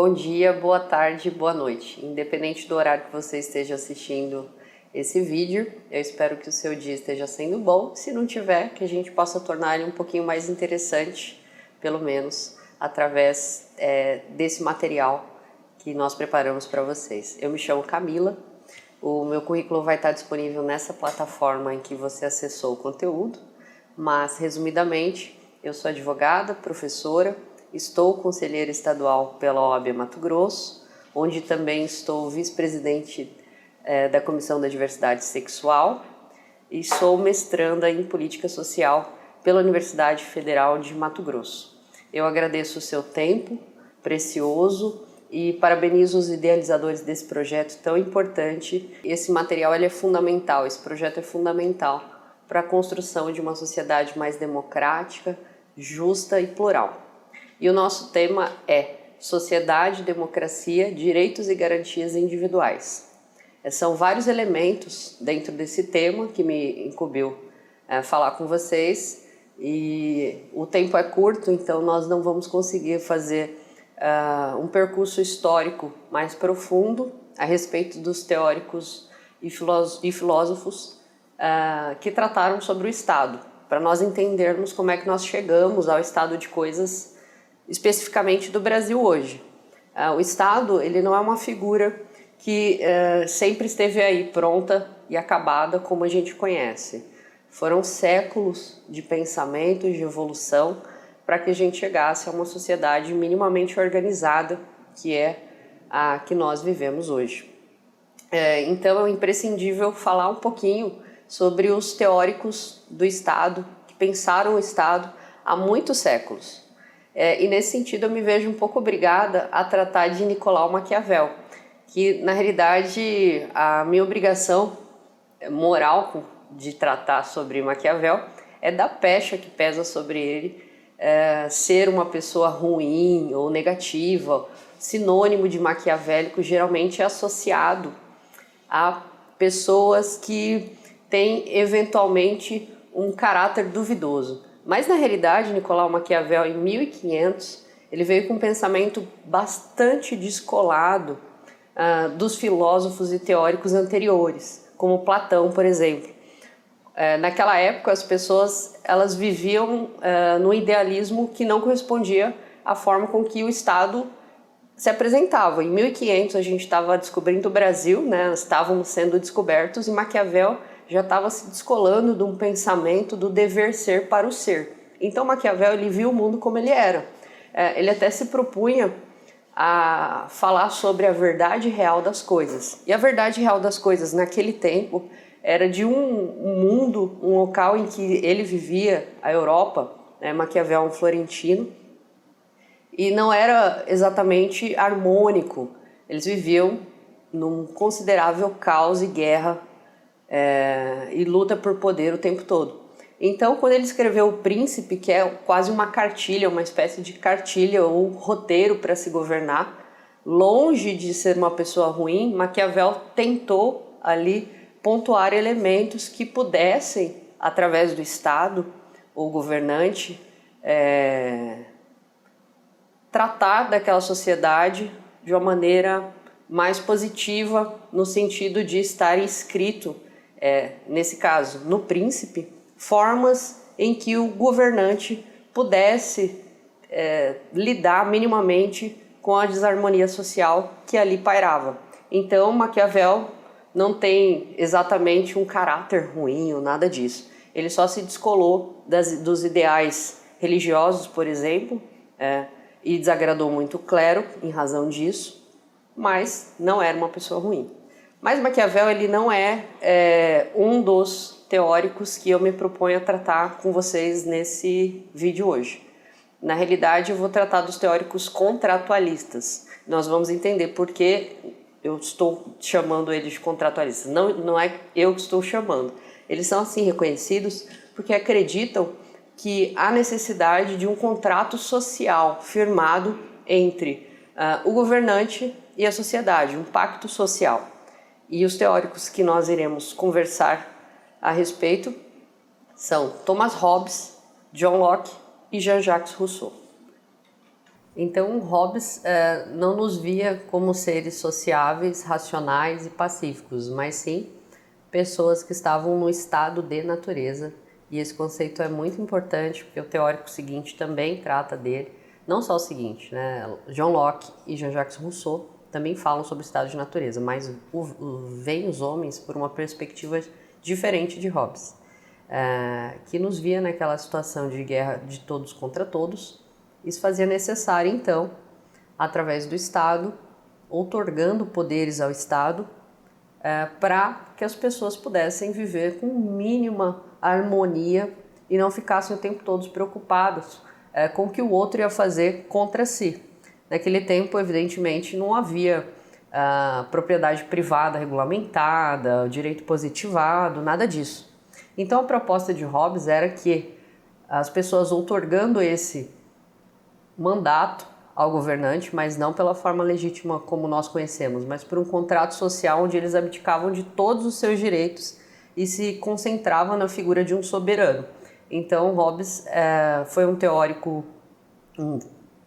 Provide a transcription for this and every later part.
Bom dia, boa tarde, boa noite. Independente do horário que você esteja assistindo esse vídeo, eu espero que o seu dia esteja sendo bom. Se não tiver, que a gente possa tornar ele um pouquinho mais interessante, pelo menos, através desse material que nós preparamos para vocês. Eu me chamo Camila, o meu currículo vai estar disponível nessa plataforma em que você acessou o conteúdo, mas, resumidamente, eu sou advogada, professora, estou conselheira estadual pela OAB Mato Grosso, onde também estou vice-presidente da Comissão da Diversidade Sexual e sou mestranda em Política Social pela Universidade Federal de Mato Grosso. Eu agradeço o seu tempo precioso e parabenizo os idealizadores desse projeto tão importante. Esse material é fundamental, esse projeto é fundamental para a construção de uma sociedade mais democrática, justa e plural. E o nosso tema é Sociedade, Democracia, Direitos e Garantias Individuais. São vários elementos dentro desse tema que me incumbiu falar com vocês, e o tempo é curto, então nós não vamos conseguir fazer um percurso histórico mais profundo a respeito dos teóricos e filósofos que trataram sobre o Estado, para nós entendermos como é que nós chegamos ao estado de coisas especificamente do Brasil hoje. O Estado, ele não é uma figura que sempre esteve aí pronta e acabada como a gente conhece. Foram séculos de pensamento e de evolução para que a gente chegasse a uma sociedade minimamente organizada, que é a que nós vivemos hoje. Então é imprescindível falar um pouquinho sobre os teóricos do Estado, que pensaram o Estado há muitos séculos. E nesse sentido eu me vejo um pouco obrigada a tratar de Nicolau Maquiavel, que na realidade a minha obrigação moral de tratar sobre Maquiavel é da pecha que pesa sobre ele, ser uma pessoa ruim ou negativa. Sinônimo de maquiavélico geralmente é associado a pessoas que têm eventualmente um caráter duvidoso. Mas, na realidade, Nicolau Maquiavel, em 1500, ele veio com um pensamento bastante descolado dos filósofos e teóricos anteriores, como Platão, por exemplo. Naquela época, as pessoas elas viviam num idealismo que não correspondia à forma com que o Estado se apresentava. Em 1500, a gente estava descobrindo o Brasil, né? Estavam sendo descobertos, e Maquiavel já estava se descolando de um pensamento do dever ser para o ser. Então Maquiavel ele viu o mundo como ele era. Ele até se propunha a falar sobre a verdade real das coisas. E a verdade real das coisas naquele tempo era de um mundo, um local em que ele vivia, a Europa, né? Maquiavel é um florentino, e não era exatamente harmônico. Eles viviam num considerável caos e guerra e luta por poder o tempo todo. Então, quando ele escreveu O Príncipe, que é quase uma cartilha, uma espécie de cartilha ou roteiro para se governar, longe de ser uma pessoa ruim, Maquiavel tentou ali pontuar elementos que pudessem, através do Estado ou governante, tratar daquela sociedade de uma maneira mais positiva, no sentido de estar inscrito, nesse caso, no Príncipe, formas em que o governante pudesse lidar minimamente com a desarmonia social que ali pairava. Então, Maquiavel não tem exatamente um caráter ruim ou nada disso. Ele só se descolou dos ideais religiosos, por exemplo, e desagradou muito o clero em razão disso, mas não era uma pessoa ruim. Mas Maquiavel ele não é um dos teóricos que eu me proponho a tratar com vocês nesse vídeo hoje. Na realidade, eu vou tratar dos teóricos contratualistas. Nós vamos entender por que eu estou chamando eles de contratualistas. Não é eu que estou chamando. Eles são assim reconhecidos porque acreditam que há necessidade de um contrato social firmado entre o governante e a sociedade, um pacto social. E os teóricos que nós iremos conversar a respeito são Thomas Hobbes, John Locke e Jean-Jacques Rousseau. Então, Hobbes não nos via como seres sociáveis, racionais e pacíficos, mas sim pessoas que estavam no estado de natureza. E esse conceito é muito importante, porque o teórico seguinte também trata dele. Não só o seguinte, né? John Locke e Jean-Jacques Rousseau também falam sobre o estado de natureza, mas veem os homens por uma perspectiva diferente de Hobbes, que nos via naquela situação de guerra de todos contra todos. Isso fazia necessário, então, através do Estado, outorgando poderes ao Estado, para que as pessoas pudessem viver com mínima harmonia e não ficassem o tempo todo preocupados com o que o outro ia fazer contra si. Naquele tempo, evidentemente, não havia propriedade privada regulamentada, direito positivado, nada disso. Então, a proposta de Hobbes era que as pessoas outorgando esse mandato ao governante, mas não pela forma legítima como nós conhecemos, mas por um contrato social onde eles abdicavam de todos os seus direitos e se concentravam na figura de um soberano. Então, Hobbes foi um teórico, um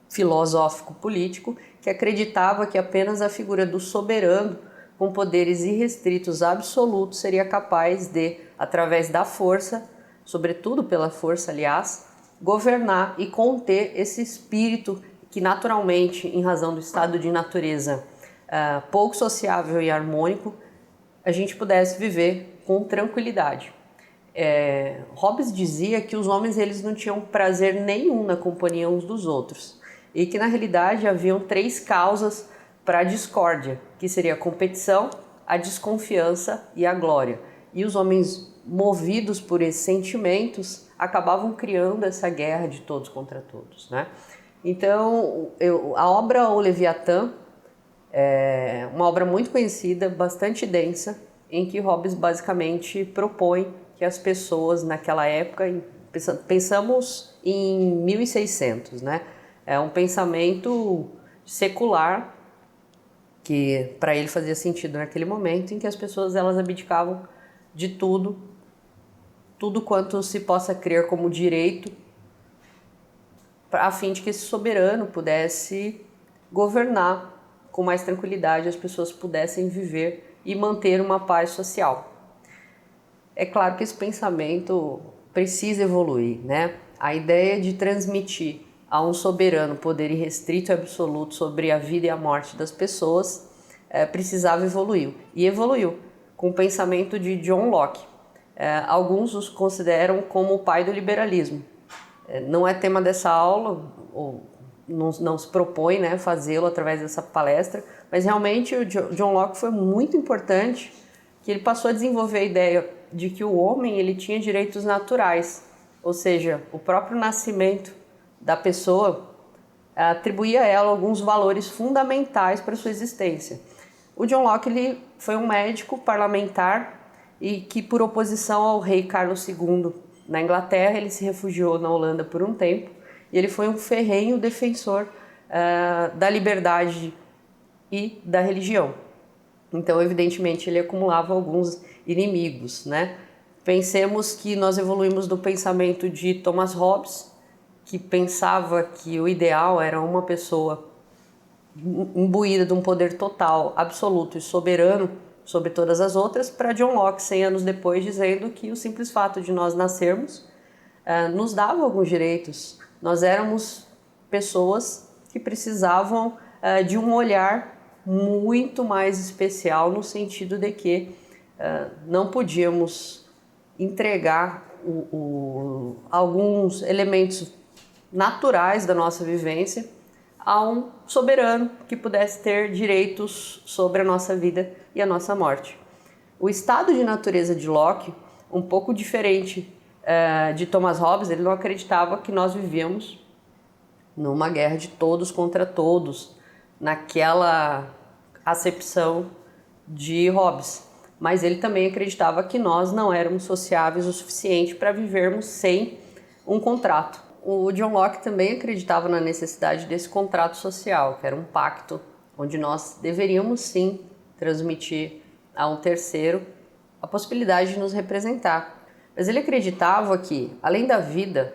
filosófico político que acreditava que apenas a figura do soberano com poderes irrestritos absolutos seria capaz de, através da força, sobretudo pela força, aliás, governar e conter esse espírito que naturalmente, em razão do estado de natureza pouco sociável e harmônico, a gente pudesse viver com tranquilidade. Hobbes dizia que os homens eles não tinham prazer nenhum na companhia uns dos outros e que na realidade haviam 3 causas para a discórdia, que seria a competição, a desconfiança e a glória. E os homens movidos por esses sentimentos acabavam criando essa guerra de todos contra todos, né? Então, a obra O Leviatã é uma obra muito conhecida, bastante densa, em que Hobbes basicamente propõe que as pessoas naquela época, pensamos em 1600, né? É um pensamento secular que para ele fazia sentido naquele momento em que as pessoas elas abdicavam de tudo quanto se possa crer como direito, a fim de que esse soberano pudesse governar com mais tranquilidade, as pessoas pudessem viver e manter uma paz social. É claro que esse pensamento precisa evoluir, né? A ideia de transmitir a um soberano poder irrestrito e absoluto sobre a vida e a morte das pessoas precisava evoluir. E evoluiu com o pensamento de John Locke. Alguns os consideram como o pai do liberalismo. Não é tema dessa aula, ou não se propõe, né, fazê-lo através dessa palestra, mas realmente o John Locke foi muito importante, que ele passou a desenvolver a ideia de que o homem ele tinha direitos naturais, ou seja, o próprio nascimento da pessoa atribuía a ela alguns valores fundamentais para a sua existência. O John Locke ele foi um médico parlamentar e que, por oposição ao rei Carlos II na Inglaterra, ele se refugiou na Holanda por um tempo e ele foi um ferrenho defensor da liberdade e da religião. Então, evidentemente, ele acumulava alguns inimigos, né? Pensemos que nós evoluímos do pensamento de Thomas Hobbes, que pensava que o ideal era uma pessoa imbuída de um poder total, absoluto e soberano sobre todas as outras, para John Locke, 100 anos depois, dizendo que o simples fato de nós nascermos nos dava alguns direitos. Nós éramos pessoas que precisavam de um olhar muito mais especial, no sentido de que não podíamos entregar alguns elementos naturais da nossa vivência a um soberano que pudesse ter direitos sobre a nossa vida e a nossa morte. O estado de natureza de Locke, um pouco diferente de Thomas Hobbes, ele não acreditava que nós vivíamos numa guerra de todos contra todos, naquela acepção de Hobbes. Mas ele também acreditava que nós não éramos sociáveis o suficiente para vivermos sem um contrato. O John Locke também acreditava na necessidade desse contrato social, que era um pacto onde nós deveríamos sim transmitir a um terceiro a possibilidade de nos representar. Mas ele acreditava que, além da vida,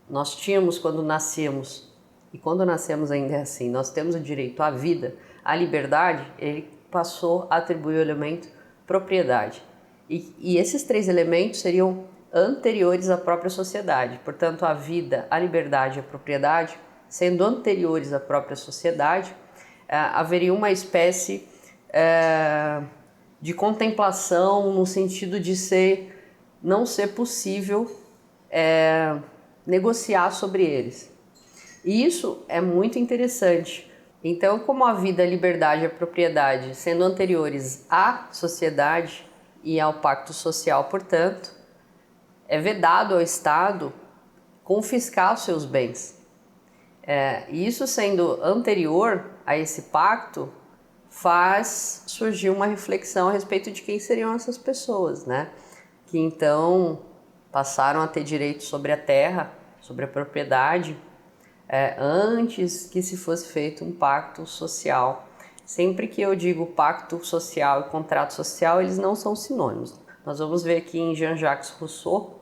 nós tínhamos quando nascíamos e quando nascemos ainda é assim, nós temos o direito à vida, à liberdade, ele passou a atribuir o elemento propriedade. E esses 3 elementos seriam anteriores à própria sociedade. Portanto, a vida, a liberdade e a propriedade, sendo anteriores à própria sociedade, haveria uma espécie de contemplação no sentido de não ser possível negociar sobre eles. E isso é muito interessante. Então, como a vida, a liberdade e a propriedade, sendo anteriores à sociedade e ao pacto social, portanto, é vedado ao Estado confiscar os seus bens. E isso sendo anterior a esse pacto, faz surgir uma reflexão a respeito de quem seriam essas pessoas, né? Que então passaram a ter direito sobre a terra, sobre a propriedade, antes que se fosse feito um pacto social. Sempre que eu digo pacto social e contrato social, eles não são sinônimos. Nós vamos ver aqui em Jean-Jacques Rousseau,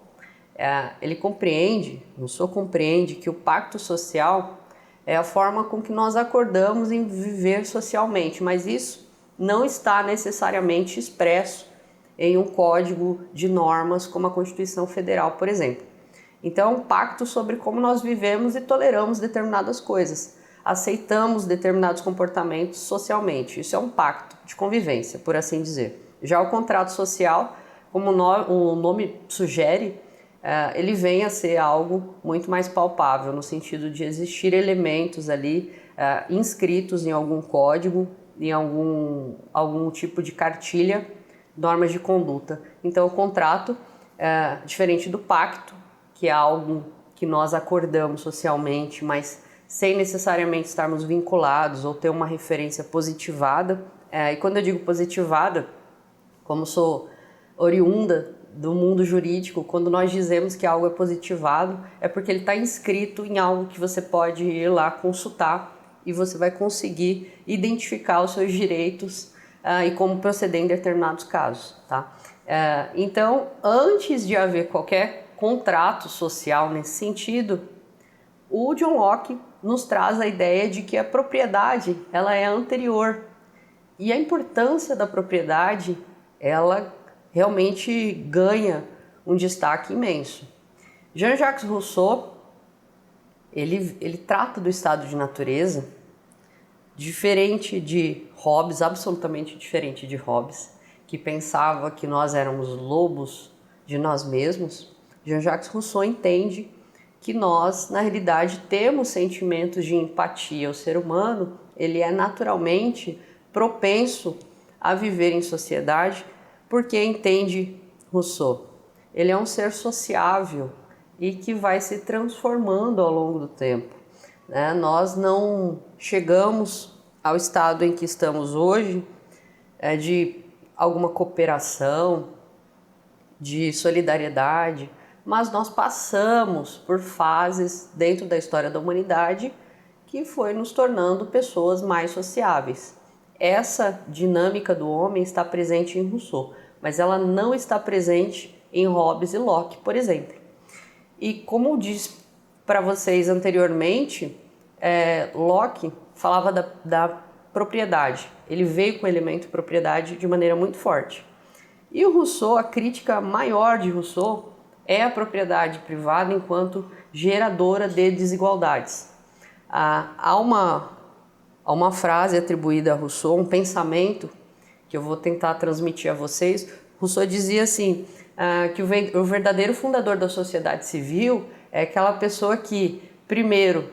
Rousseau compreende que o pacto social é a forma com que nós acordamos em viver socialmente, mas isso não está necessariamente expresso em um código de normas como a Constituição Federal, por exemplo. Então, é um pacto sobre como nós vivemos e toleramos determinadas coisas, aceitamos determinados comportamentos socialmente. Isso é um pacto de convivência, por assim dizer. Já o contrato social, como o nome sugere, ele vem a ser algo muito mais palpável, no sentido de existir elementos ali inscritos em algum código, em algum tipo de cartilha, normas de conduta. Então, o contrato, diferente do pacto, que é algo que nós acordamos socialmente, mas sem necessariamente estarmos vinculados ou ter uma referência positivada. E quando eu digo positivada, como sou oriunda do mundo jurídico, quando nós dizemos que algo é positivado, é porque ele está inscrito em algo que você pode ir lá consultar e você vai conseguir identificar os seus direitos e como proceder em determinados casos, tá? Então, antes de haver qualquer contrato social nesse sentido, o John Locke nos traz a ideia de que a propriedade ela é anterior e a importância da propriedade ela realmente ganha um destaque imenso. Jean-Jacques Rousseau ele trata do estado de natureza diferente de Hobbes, absolutamente diferente de Hobbes, que pensava que nós éramos lobos de nós mesmos. Jean-Jacques Rousseau entende que nós, na realidade, temos sentimentos de empatia. O ser humano, ele é naturalmente propenso a viver em sociedade, porque entende Rousseau. Ele é um ser sociável e que vai se transformando ao longo do tempo. Nós não chegamos ao estado em que estamos hoje de alguma cooperação, de solidariedade, mas nós passamos por fases dentro da história da humanidade que foi nos tornando pessoas mais sociáveis. Essa dinâmica do homem está presente em Rousseau, mas ela não está presente em Hobbes e Locke, por exemplo. E como disse para vocês anteriormente, Locke falava da propriedade. Ele veio com o elemento propriedade de maneira muito forte. E o Rousseau, a crítica maior de Rousseau é a propriedade privada enquanto geradora de desigualdades. Há uma frase atribuída a Rousseau, um pensamento que eu vou tentar transmitir a vocês. Rousseau dizia assim, que o verdadeiro fundador da sociedade civil é aquela pessoa que, primeiro,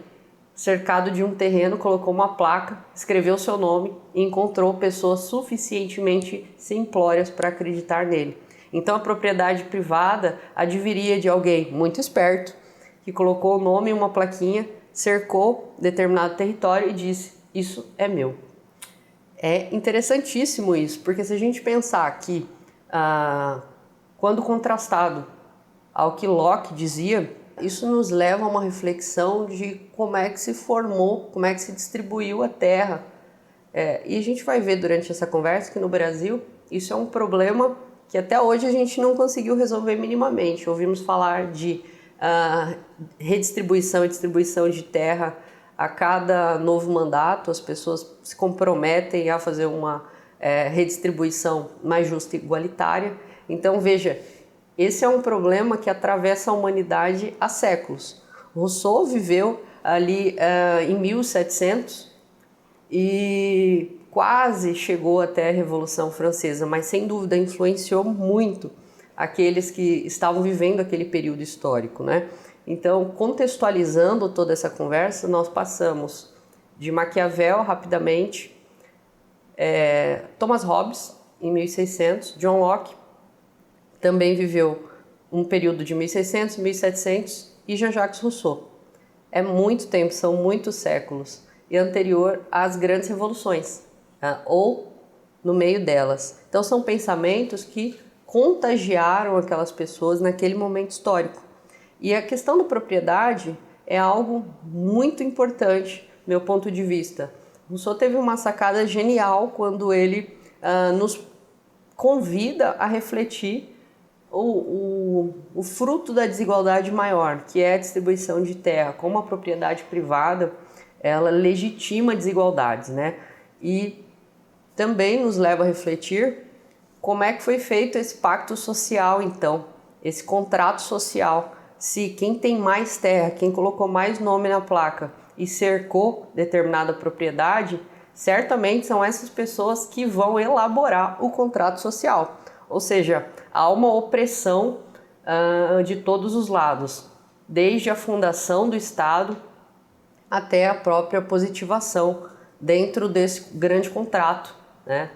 cercado de um terreno, colocou uma placa, escreveu seu nome e encontrou pessoas suficientemente simplórias para acreditar nele. Então a propriedade privada adviria de alguém muito esperto, que colocou o nome em uma plaquinha, cercou determinado território e disse, isso é meu. É interessantíssimo isso, porque se a gente pensar que, quando contrastado ao que Locke dizia, isso nos leva a uma reflexão de como é que se formou, como é que se distribuiu a terra. E a gente vai ver durante essa conversa que no Brasil isso é um problema que até hoje a gente não conseguiu resolver minimamente. Ouvimos falar de redistribuição e distribuição de terra a cada novo mandato as pessoas se comprometem a fazer uma redistribuição mais justa e igualitária. Então veja, esse é um problema que atravessa a humanidade há séculos. Rousseau viveu ali em 1700 e quase chegou até a Revolução Francesa, mas sem dúvida influenciou muito aqueles que estavam vivendo aquele período histórico, né? Então, contextualizando toda essa conversa, nós passamos de Maquiavel rapidamente, Thomas Hobbes em 1600, John Locke também viveu um período de 1600, 1700 e Jean-Jacques Rousseau. É muito tempo, são muitos séculos e anterior às grandes revoluções, ou no meio delas. Então são pensamentos que contagiaram aquelas pessoas naquele momento histórico. E a questão da propriedade é algo muito importante, do meu ponto de vista. Rousseau teve uma sacada genial quando ele nos convida a refletir o fruto da desigualdade maior, que é a distribuição de terra, como a propriedade privada, ela legitima desigualdades, né? E também nos leva a refletir como é que foi feito esse pacto social, então, esse contrato social. Se quem tem mais terra, quem colocou mais nome na placa e cercou determinada propriedade, certamente são essas pessoas que vão elaborar o contrato social. Ou seja, há uma opressão de todos os lados, desde a fundação do Estado até a própria positivação dentro desse grande contrato, né?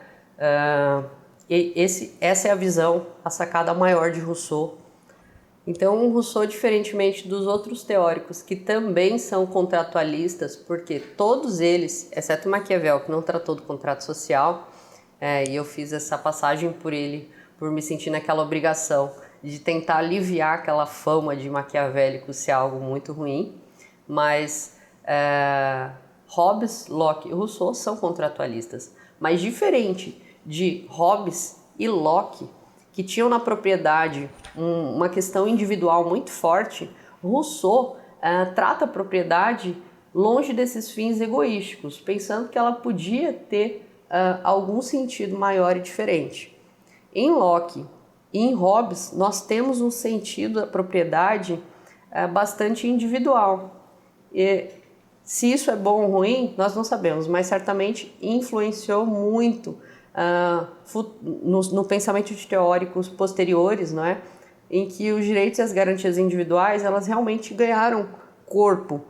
Essa é a visão, a sacada maior de Rousseau. Então, Rousseau, diferentemente dos outros teóricos que também são contratualistas, porque todos eles, exceto Maquiavel, que não tratou do contrato social, e eu fiz essa passagem por ele, por me sentir naquela obrigação de tentar aliviar aquela fama de maquiavélico ser algo muito ruim, mas Hobbes, Locke e Rousseau são contratualistas. Mas diferente de Hobbes e Locke, que tinham na propriedade uma questão individual muito forte, Rousseau trata a propriedade longe desses fins egoísticos, pensando que ela podia ter algum sentido maior e diferente. Em Locke e em Hobbes, nós temos um sentido da propriedade bastante individual. E se isso é bom ou ruim, nós não sabemos, mas certamente influenciou muito no pensamento de teóricos posteriores, não é? Em que os direitos e as garantias individuais, elas realmente ganharam corpo,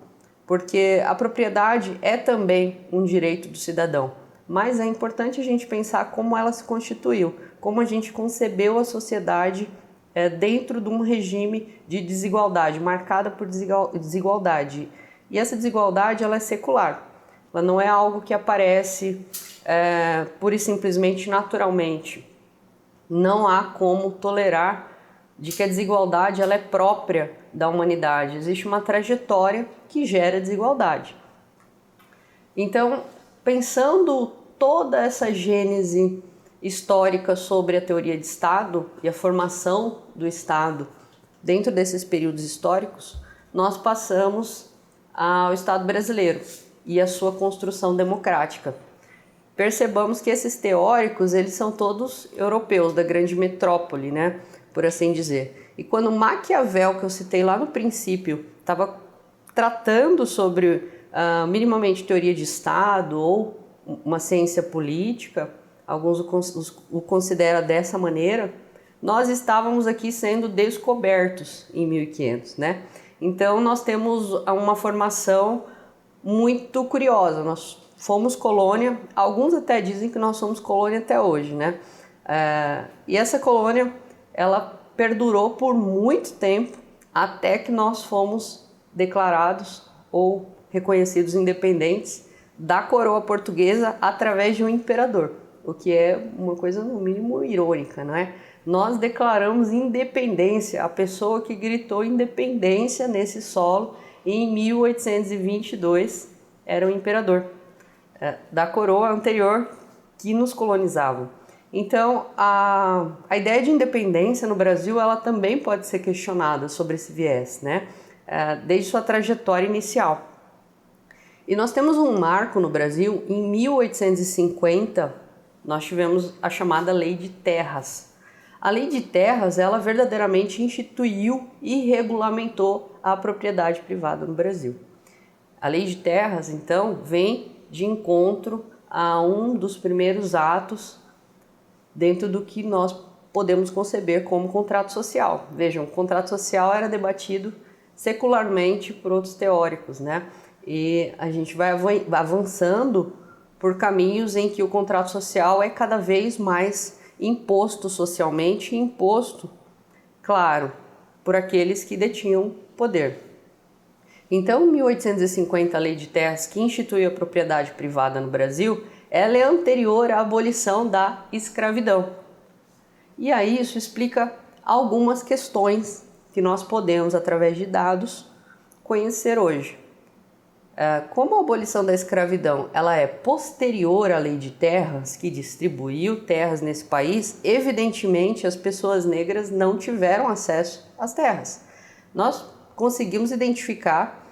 porque a propriedade é também um direito do cidadão, mas é importante a gente pensar como ela se constituiu, como a gente concebeu a sociedade dentro de um regime de desigualdade, marcada por desigualdade. E essa desigualdade, ela é secular, ela não é algo que aparece pura e simplesmente naturalmente. Não há como tolerar de que a desigualdade ela é própria da humanidade. Existe uma trajetória que gera desigualdade. Então, pensando toda essa gênese histórica sobre a teoria de Estado e a formação do Estado dentro desses períodos históricos, nós passamos ao Estado brasileiro e a sua construção democrática. Percebamos que esses teóricos, eles são todos europeus, da grande metrópole, né? Por assim dizer. E quando Maquiavel, que eu citei lá no princípio, estava tratando sobre minimamente teoria de Estado ou uma ciência política, alguns o consideram dessa maneira, nós estávamos aqui sendo descobertos em 1500, né? Então nós temos uma formação muito curiosa, nós fomos colônia, alguns até dizem que nós somos colônia até hoje, né? E essa colônia, ela perdurou por muito tempo, até que nós fomos declarados ou reconhecidos independentes da coroa portuguesa através de um imperador, o que é uma coisa no mínimo irônica, não é? Nós declaramos independência, a pessoa que gritou independência nesse solo em 1822 era o imperador da coroa anterior que nos colonizavam. Então, a ideia de independência no Brasil, ela também pode ser questionada sobre esse viés, né? Desde sua trajetória inicial. E nós temos um marco no Brasil. Em 1850, nós tivemos a chamada Lei de Terras. A Lei de Terras, ela verdadeiramente instituiu e regulamentou a propriedade privada no Brasil. A Lei de Terras, então, vem de encontro a um dos primeiros atos dentro do que nós podemos conceber como contrato social. Vejam, o contrato social era debatido secularmente por outros teóricos, né? E a gente vai avançando por caminhos em que o contrato social é cada vez mais imposto socialmente e imposto, claro, por aqueles que detinham poder. Então, em 1850, a Lei de Terras, que instituiu a propriedade privada no Brasil, ela é anterior à abolição da escravidão. E aí isso explica algumas questões que nós podemos, através de dados, conhecer hoje. Como a abolição da escravidão ela é posterior à Lei de Terras, que distribuiu terras nesse país, evidentemente as pessoas negras não tiveram acesso às terras. Nós conseguimos identificar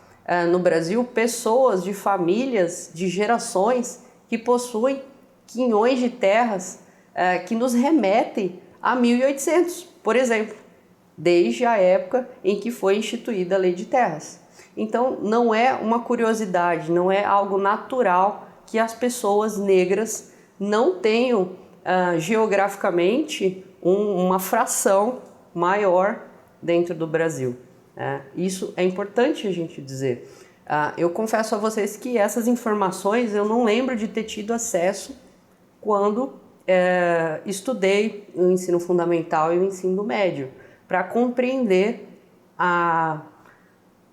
no Brasil pessoas de famílias, de gerações que possuem quinhões de terras que nos remetem a 1800, por exemplo, desde a época em que foi instituída a Lei de Terras. Então, não é uma curiosidade, não é algo natural que as pessoas negras não tenham geograficamente uma fração maior dentro do Brasil. Isso é importante a gente dizer. Eu confesso a vocês que essas informações eu não lembro de ter tido acesso quando estudei o ensino fundamental e o ensino médio, para compreender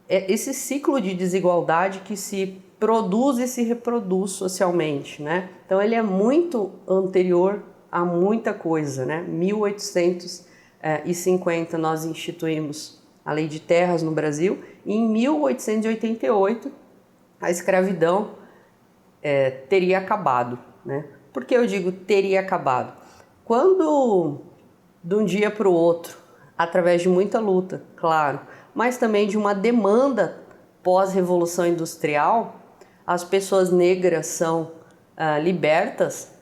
esse ciclo de desigualdade que se produz e se reproduz socialmente, né? Então ele é muito anterior a muita coisa, né? 1850 nós instituímos a Lei de Terras no Brasil e em 1888 a escravidão teria acabado, né? Por que eu digo teria acabado? Quando de um dia para o outro, através de muita luta, claro, mas também de uma demanda pós-revolução industrial, as pessoas negras são libertas,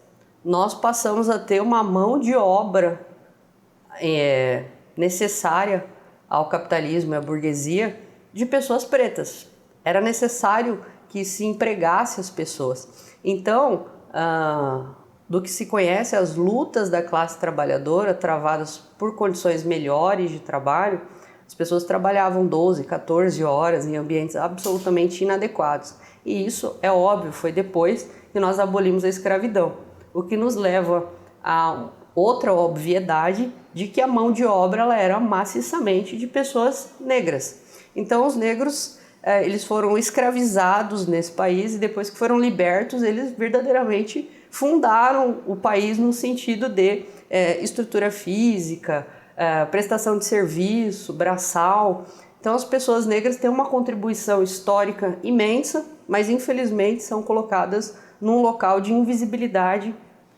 nós passamos a ter uma mão de obra necessária ao capitalismo e à burguesia de pessoas pretas. Era necessário que se empregasse as pessoas. Então, do que se conhece as lutas da classe trabalhadora travadas por condições melhores de trabalho, as pessoas trabalhavam 12, 14 horas em ambientes absolutamente inadequados. E isso, é óbvio, foi depois que nós abolimos a escravidão. O que nos leva a outra obviedade de que a mão de obra ela era maciçamente de pessoas negras. Então os negros eles foram escravizados nesse país e depois que foram libertos, eles verdadeiramente fundaram o país no sentido de estrutura física, prestação de serviço, braçal. Então as pessoas negras têm uma contribuição histórica imensa, mas infelizmente são colocadas num local de invisibilidade,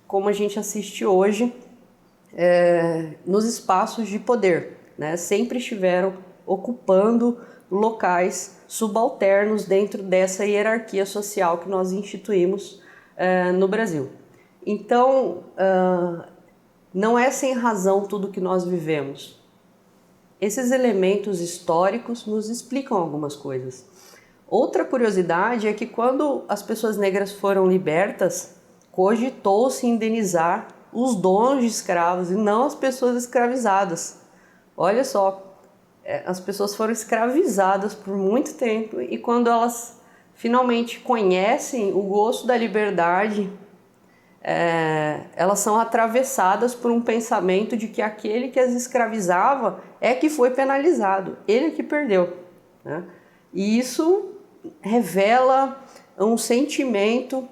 como a gente assiste hoje nos espaços de poder, né? Sempre estiveram ocupando locais subalternos dentro dessa hierarquia social que nós instituímos no Brasil. Então, não é sem razão tudo que nós vivemos. Esses elementos históricos nos explicam algumas coisas. Outra curiosidade é que quando as pessoas negras foram libertas, cogitou-se indenizar os donos de escravos e não as pessoas escravizadas. Olha só, as pessoas foram escravizadas por muito tempo e quando elas finalmente conhecem o gosto da liberdade, elas são atravessadas por um pensamento de que aquele que as escravizava é que foi penalizado, ele que perdeu, né? E isso revela um sentimento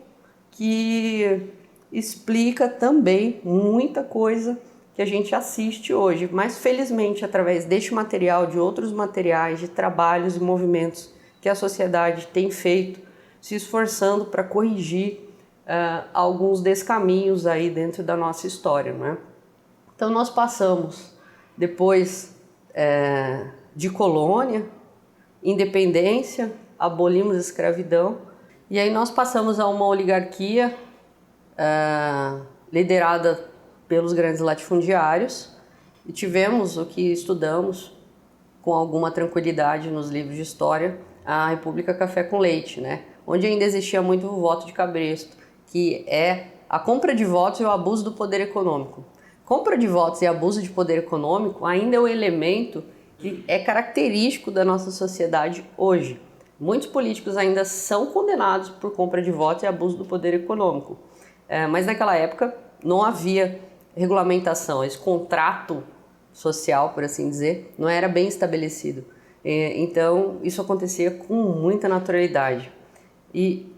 que explica também muita coisa que a gente assiste hoje, mas felizmente através deste material, de outros materiais, de trabalhos e movimentos que a sociedade tem feito, se esforçando para corrigir alguns descaminhos aí dentro da nossa história, né? Então nós passamos depois de colônia, independência, abolimos a escravidão E aí nós passamos a uma oligarquia liderada pelos grandes latifundiários e tivemos o que estudamos com alguma tranquilidade nos livros de história, a República Café com Leite, né? Onde ainda existia muito o voto de cabresto, que é a compra de votos e o abuso do poder econômico. Compra de votos e abuso de poder econômico ainda é um elemento que é característico da nossa sociedade hoje. Muitos políticos ainda são condenados por compra de votos e abuso do poder econômico. Mas naquela época não havia regulamentação, esse contrato social, por assim dizer, não era bem estabelecido. Então isso acontecia com muita naturalidade. E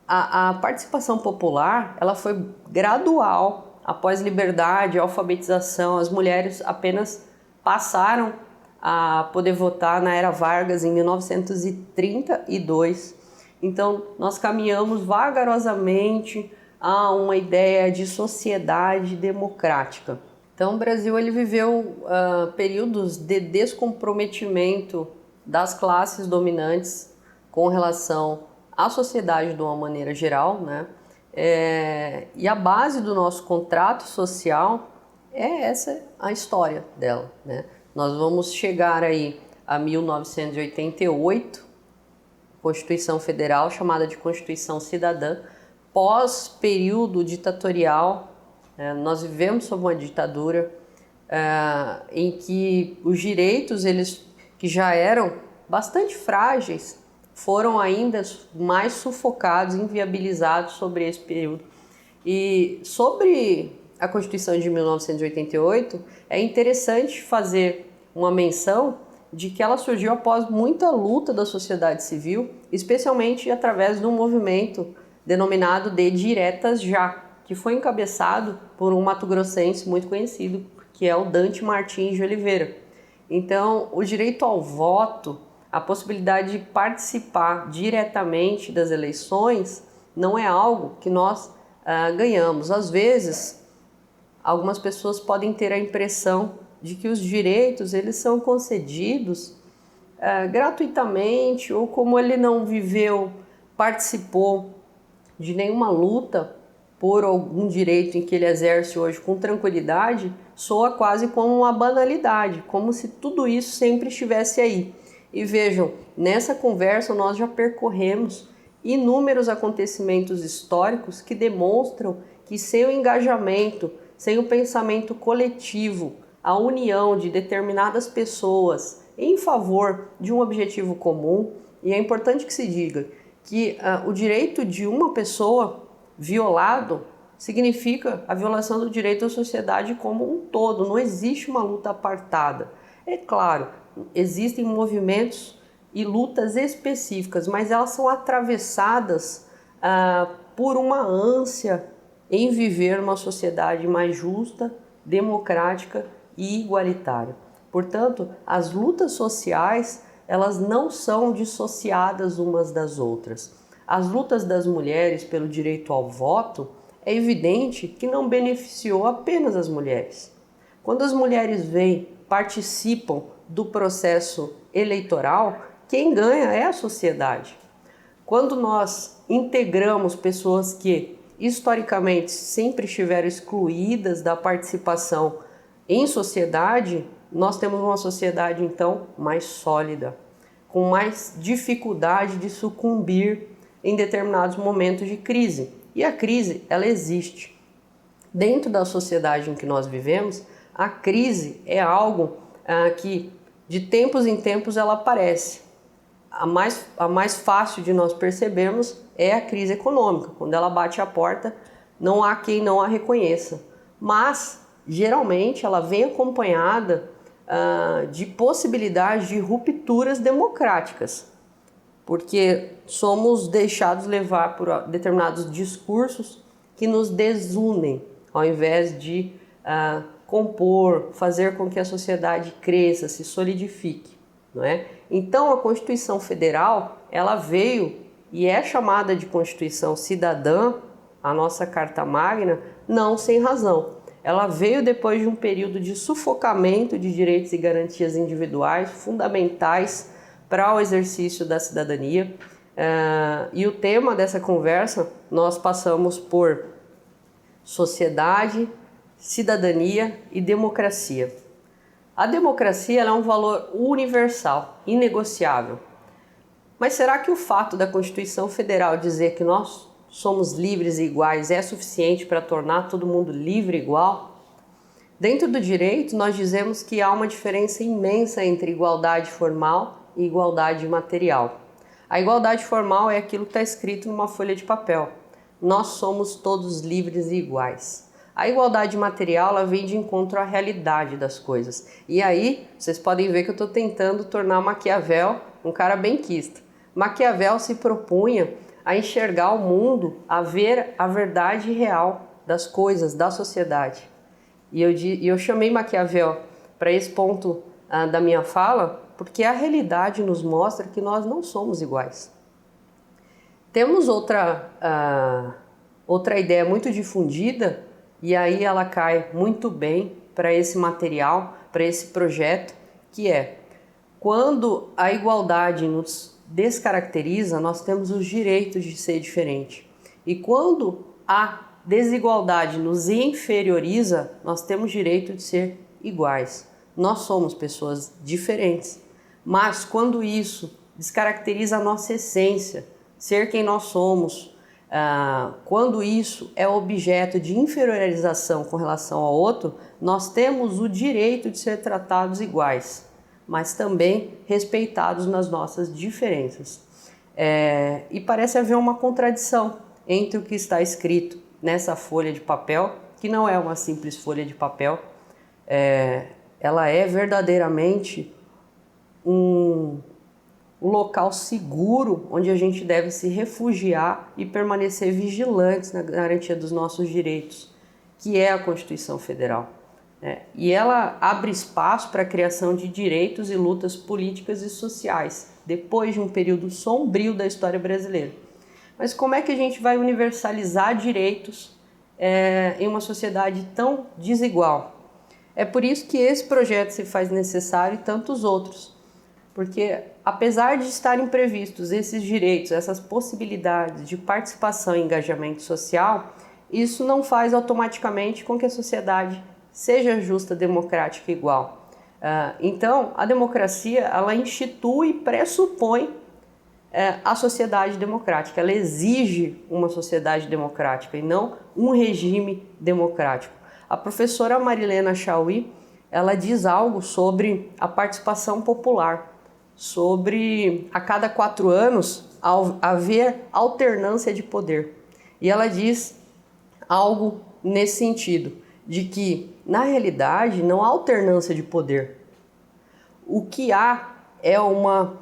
a participação popular, ela foi gradual. Após liberdade, alfabetização, as mulheres apenas passaram a poder votar na era Vargas em 1932. Então nós caminhamos vagarosamente a uma ideia de sociedade democrática. Então o Brasil ele viveu períodos de descomprometimento das classes dominantes com relação à sociedade de uma maneira geral, né? E a base do nosso contrato social é essa a história dela, né? Nós vamos chegar aí a 1988, Constituição Federal, chamada de Constituição Cidadã, pós-período ditatorial. Nós vivemos sob uma ditadura em que os direitos, eles que já eram bastante frágeis, foram ainda mais sufocados, inviabilizados sobre esse período. E sobre a Constituição de 1988, é interessante fazer uma menção de que ela surgiu após muita luta da sociedade civil, especialmente através de um movimento denominado de Diretas Já, que foi encabeçado por um mato-grossense muito conhecido, que é o Dante Martins de Oliveira. Então, o direito ao voto, a possibilidade de participar diretamente das eleições, não é algo que nós ganhamos. Às vezes, algumas pessoas podem ter a impressão de que os direitos eles são concedidos gratuitamente, ou como ele não viveu, participou de nenhuma luta por algum direito em que ele exerce hoje com tranquilidade, soa quase como uma banalidade, como se tudo isso sempre estivesse aí. E vejam, nessa conversa nós já percorremos inúmeros acontecimentos históricos que demonstram que sem o engajamento, sem o pensamento coletivo, a união de determinadas pessoas em favor de um objetivo comum, e é importante que se diga que o direito de uma pessoa violado significa a violação do direito da sociedade como um todo, não existe uma luta apartada. É claro, existem movimentos e lutas específicas, mas elas são atravessadas por uma ânsia em viver uma sociedade mais justa, democrática e igualitária. Portanto, as lutas sociais, elas não são dissociadas umas das outras. As lutas das mulheres pelo direito ao voto, é evidente que não beneficiou apenas as mulheres. Quando as mulheres vêm, participam do processo eleitoral, quem ganha é a sociedade. Quando nós integramos pessoas que historicamente sempre estiveram excluídas da participação em sociedade, nós temos uma sociedade então mais sólida, com mais dificuldade de sucumbir em determinados momentos de crise. E a crise, ela existe. Dentro da sociedade em que nós vivemos, a crise é algo que de tempos em tempos ela aparece. A mais fácil de nós percebermos é a crise econômica. Quando ela bate a porta, não há quem não a reconheça. Mas, geralmente, ela vem acompanhada de possibilidades de rupturas democráticas, porque somos deixados levar por determinados discursos que nos desunem, ao invés de compor, fazer com que a sociedade cresça, se solidifique, não é? Então a Constituição Federal, ela veio e é chamada de Constituição Cidadã, a nossa Carta Magna, não sem razão. Ela veio depois de um período de sufocamento de direitos e garantias individuais fundamentais para o exercício da cidadania. E o tema dessa conversa, nós passamos por sociedade, cidadania e democracia. A democracia ela é um valor universal, inegociável. Mas será que o fato da Constituição Federal dizer que nós somos livres e iguais é suficiente para tornar todo mundo livre e igual? Dentro do direito, nós dizemos que há uma diferença imensa entre igualdade formal e igualdade material. A igualdade formal é aquilo que está escrito numa folha de papel. Nós somos todos livres e iguais. A igualdade material ela vem de encontro à realidade das coisas. E aí, vocês podem ver que eu estou tentando tornar Maquiavel um cara benquista. Maquiavel se propunha a enxergar o mundo, a ver a verdade real das coisas, da sociedade. E eu chamei Maquiavel para esse ponto da minha fala, porque a realidade nos mostra que nós não somos iguais. Temos outra ideia muito difundida, e aí ela cai muito bem para esse material, para esse projeto, que é quando a igualdade nos descaracteriza, nós temos os direitos de ser diferente. E quando a desigualdade nos inferioriza, nós temos direito de ser iguais. Nós somos pessoas diferentes. Mas quando isso descaracteriza a nossa essência, ser quem nós somos, quando isso é objeto de inferiorização com relação ao outro, nós temos o direito de ser tratados iguais, mas também respeitados nas nossas diferenças. E parece haver uma contradição entre o que está escrito nessa folha de papel, que não é uma simples folha de papel, ela é verdadeiramente um local seguro onde a gente deve se refugiar e permanecer vigilantes na garantia dos nossos direitos, que é a Constituição Federal. E ela abre espaço para a criação de direitos e lutas políticas e sociais, depois de um período sombrio da história brasileira. Mas como é que a gente vai universalizar direitos em uma sociedade tão desigual? É por isso que esse projeto se faz necessário e tantos outros. Porque apesar de estarem previstos esses direitos, essas possibilidades de participação e engajamento social, isso não faz automaticamente com que a sociedade seja justa, democrática e igual. Então, a democracia, ela institui e pressupõe a sociedade democrática. Ela exige uma sociedade democrática e não um regime democrático. A professora Marilena Chaui, ela diz algo sobre a participação popular, sobre a cada 4 anos haver alternância de poder. E ela diz algo nesse sentido, de que na realidade não há alternância de poder. O que há é uma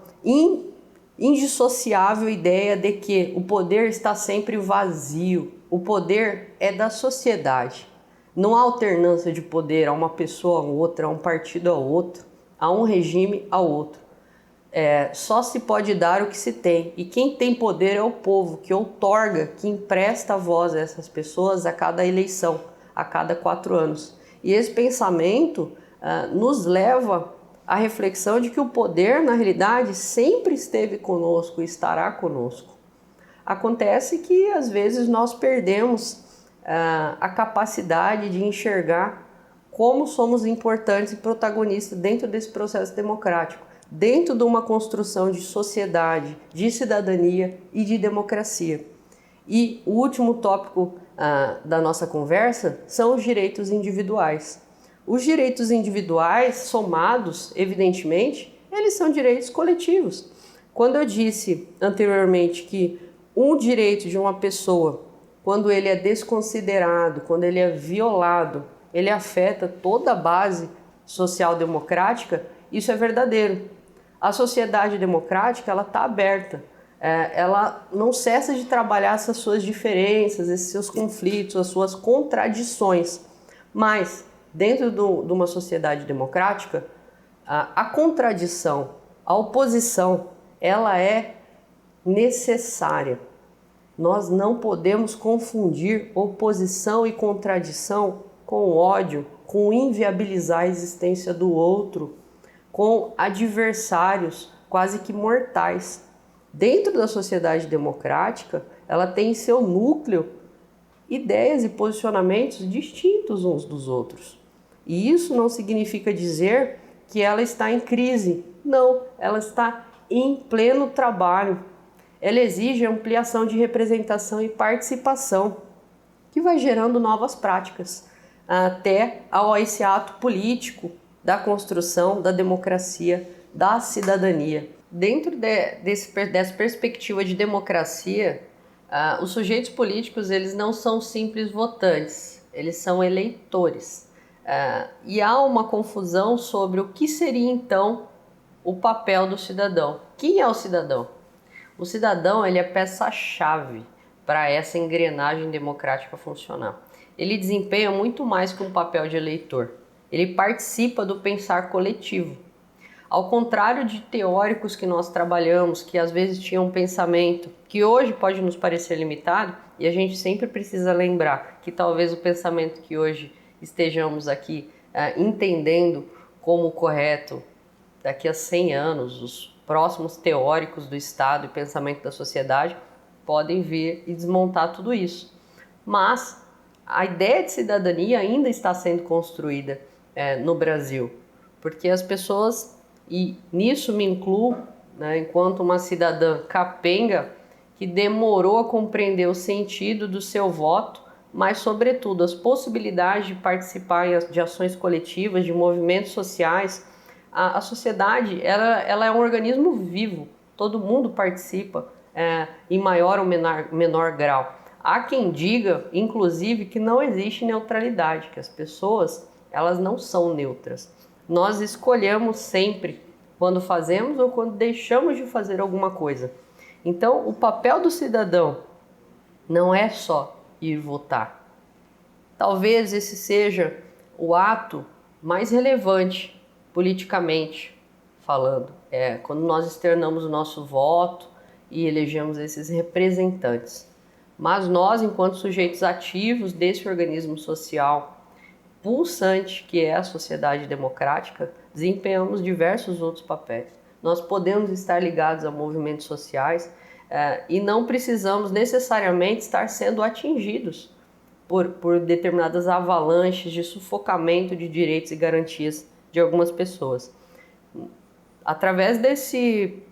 indissociável ideia de que o poder está sempre vazio. O poder é da sociedade. Não há alternância de poder a uma pessoa a outra, a um partido a outro, a um regime a outro. Só se pode dar o que se tem. E quem tem poder é o povo, que outorga, que empresta voz a essas pessoas a cada eleição, a cada 4 anos. E esse pensamento nos leva à reflexão de que o poder, na realidade, sempre esteve conosco e estará conosco. Acontece que, às vezes, nós perdemos a capacidade de enxergar como somos importantes e protagonistas dentro desse processo democrático, dentro de uma construção de sociedade, de cidadania e de democracia. E o último tópico da nossa conversa são os direitos individuais. Os direitos individuais, somados, evidentemente, eles são direitos coletivos. Quando eu disse anteriormente que um direito de uma pessoa, quando ele é desconsiderado, quando ele é violado, ele afeta toda a base social-democrática, isso é verdadeiro. A sociedade democrática, ela está aberta, ela não cessa de trabalhar essas suas diferenças, esses seus conflitos, as suas contradições. Mas, dentro de uma sociedade democrática, a contradição, a oposição, ela é necessária. Nós não podemos confundir oposição e contradição com ódio, com inviabilizar a existência do outro, com adversários quase que mortais. Dentro da sociedade democrática, ela tem em seu núcleo ideias e posicionamentos distintos uns dos outros. E isso não significa dizer que ela está em crise. Não, ela está em pleno trabalho. Ela exige ampliação de representação e participação, que vai gerando novas práticas, até a esse ato político da construção da democracia, da cidadania. Dentro dessa perspectiva de democracia, os sujeitos políticos eles não são simples votantes, eles são eleitores. E há uma confusão sobre o que seria então o papel do cidadão. Quem é o cidadão? O cidadão ele é peça-chave para essa engrenagem democrática funcionar. Ele desempenha muito mais que um papel de eleitor. Ele participa do pensar coletivo. Ao contrário de teóricos que nós trabalhamos, que às vezes tinham um pensamento que hoje pode nos parecer limitado, e a gente sempre precisa lembrar que talvez o pensamento que hoje estejamos aqui entendendo como correto, daqui a 100 anos, os próximos teóricos do Estado e pensamento da sociedade podem vir e desmontar tudo isso. Mas a ideia de cidadania ainda está sendo construída no Brasil, porque as pessoas, e nisso me incluo, né, enquanto uma cidadã capenga que demorou a compreender o sentido do seu voto, mas sobretudo as possibilidades de participar de ações coletivas, de movimentos sociais. A sociedade ela é um organismo vivo, todo mundo participa em maior ou menor grau. Há quem diga, inclusive, que não existe neutralidade, que as pessoas elas não são neutras. Nós escolhemos sempre quando fazemos ou quando deixamos de fazer alguma coisa. Então, o papel do cidadão não é só ir votar. Talvez esse seja o ato mais relevante politicamente falando, quando nós externamos o nosso voto e elegemos esses representantes. Mas nós, enquanto sujeitos ativos desse organismo social pulsante que é a sociedade democrática, desempenhamos diversos outros papéis. Nós podemos estar ligados a movimentos sociais e não precisamos necessariamente estar sendo atingidos por determinadas avalanches de sufocamento de direitos e garantias de algumas pessoas. Através desse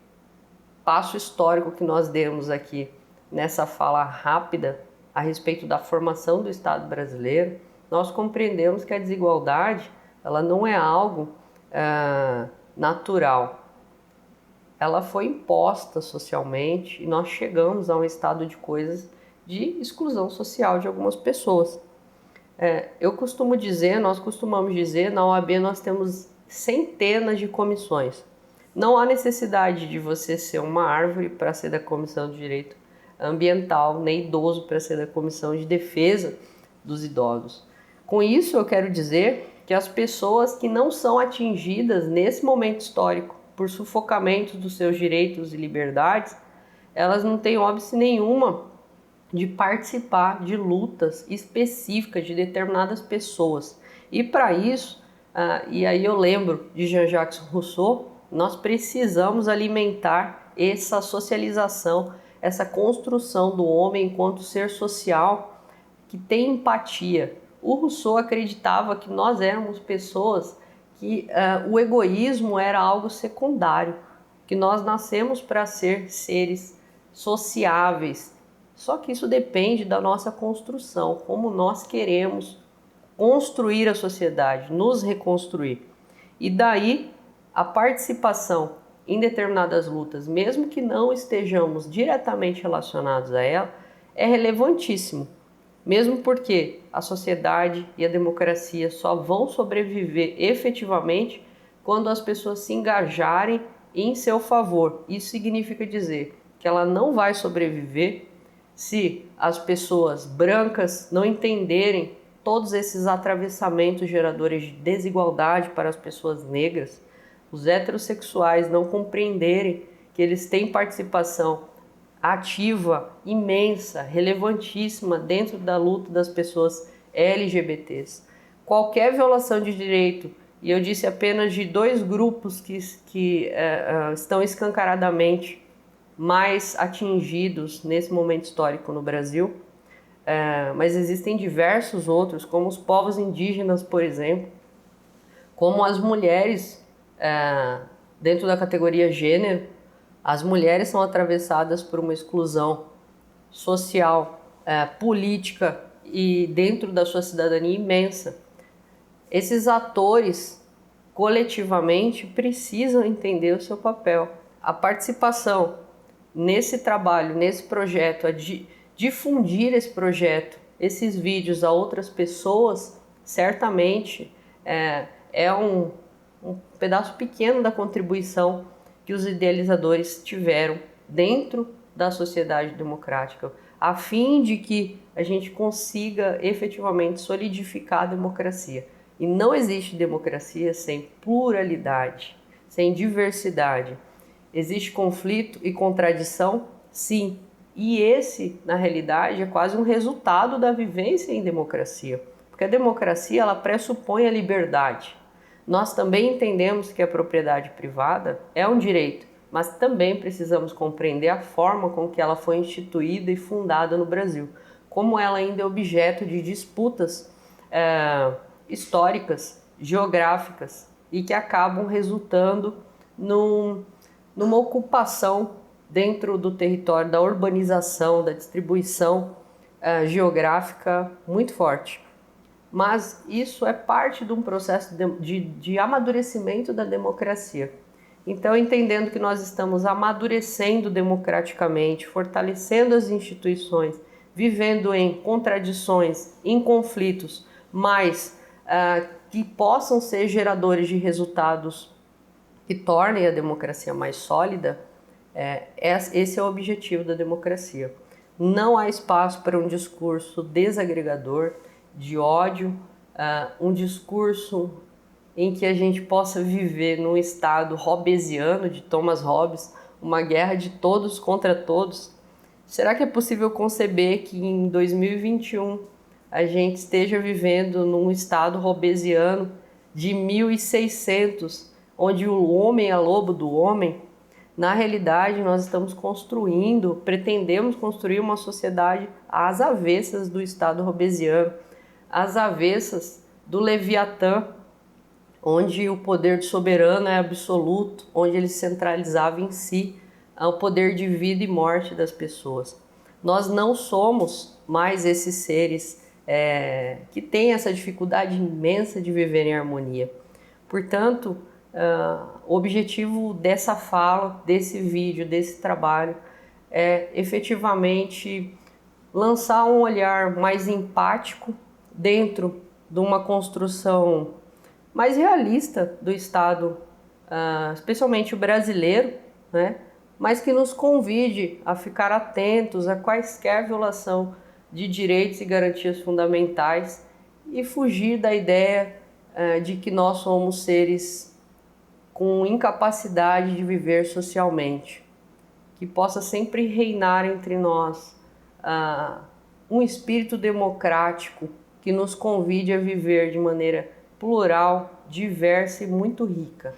passo histórico que nós demos aqui nessa fala rápida a respeito da formação do Estado brasileiro, nós compreendemos que a desigualdade ela não é algo natural. Ela foi imposta socialmente e nós chegamos a um estado de coisas de exclusão social de algumas pessoas. Nós costumamos dizer, na OAB nós temos centenas de comissões. Não há necessidade de você ser uma árvore para ser da Comissão de Direito Ambiental, nem idoso para ser da Comissão de Defesa dos Idosos. Com isso eu quero dizer que as pessoas que não são atingidas nesse momento histórico por sufocamento dos seus direitos e liberdades, elas não têm óbice nenhuma de participar de lutas específicas de determinadas pessoas. E para isso, e aí eu lembro de Jean-Jacques Rousseau, nós precisamos alimentar essa socialização, essa construção do homem enquanto ser social que tem empatia. O Rousseau acreditava que nós éramos pessoas que o egoísmo era algo secundário, que nós nascemos para ser seres sociáveis. Só que isso depende da nossa construção, como nós queremos construir a sociedade, nos reconstruir. E daí a participação em determinadas lutas, mesmo que não estejamos diretamente relacionados a ela, é relevantíssimo. Mesmo porque a sociedade e a democracia só vão sobreviver efetivamente quando as pessoas se engajarem em seu favor. Isso significa dizer que ela não vai sobreviver se as pessoas brancas não entenderem todos esses atravessamentos geradores de desigualdade para as pessoas negras, os heterossexuais não compreenderem que eles têm participação ativa, imensa, relevantíssima dentro da luta das pessoas LGBTs. Qualquer violação de direito, e eu disse apenas de dois grupos que estão escancaradamente mais atingidos nesse momento histórico no Brasil, mas existem diversos outros, como os povos indígenas, por exemplo, como as mulheres, dentro da categoria gênero, as mulheres são atravessadas por uma exclusão social, política e dentro da sua cidadania imensa. Esses atores, coletivamente, precisam entender o seu papel. A participação nesse trabalho, nesse projeto, difundir esse projeto, esses vídeos a outras pessoas, certamente é um pedaço pequeno da contribuição que os idealizadores tiveram dentro da sociedade democrática, a fim de que a gente consiga efetivamente solidificar a democracia. E não existe democracia sem pluralidade, sem diversidade. Existe conflito e contradição? Sim. E esse, na realidade, é quase um resultado da vivência em democracia. Porque a democracia, ela pressupõe a liberdade. Nós também entendemos que a propriedade privada é um direito, mas também precisamos compreender a forma com que ela foi instituída e fundada no Brasil, como ela ainda é objeto de disputas históricas, geográficas, e que acabam resultando numa ocupação dentro do território, da urbanização, da distribuição geográfica muito forte. Mas isso é parte de um processo de amadurecimento da democracia. Então, entendendo que nós estamos amadurecendo democraticamente, fortalecendo as instituições, vivendo em contradições, em conflitos, mas que possam ser geradores de resultados que tornem a democracia mais sólida, esse é o objetivo da democracia. Não há espaço para um discurso desagregador, de ódio, um discurso em que a gente possa viver num estado hobbesiano de Thomas Hobbes, uma guerra de todos contra todos. Será que é possível conceber que em 2021 a gente esteja vivendo num estado hobbesiano de 1600, onde o homem é lobo do homem? Na realidade, nós estamos pretendemos construir uma sociedade às avessas do estado hobbesiano, às avessas do Leviatã, onde o poder soberano é absoluto, onde ele centralizava em si o poder de vida e morte das pessoas. Nós não somos mais esses seres que têm essa dificuldade imensa de viver em harmonia. Portanto, o objetivo dessa fala, desse vídeo, desse trabalho é efetivamente lançar um olhar mais empático dentro de uma construção mais realista do Estado, especialmente o brasileiro, né? Mas que nos convide a ficar atentos a quaisquer violação de direitos e garantias fundamentais e fugir da ideia de que nós somos seres com incapacidade de viver socialmente. Que possa sempre reinar entre nós um espírito democrático que nos convide a viver de maneira plural, diversa e muito rica.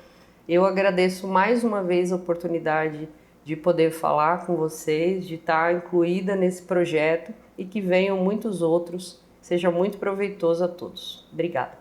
Eu agradeço mais uma vez a oportunidade de poder falar com vocês, de estar incluída nesse projeto e que venham muitos outros. Seja muito proveitoso a todos. Obrigada.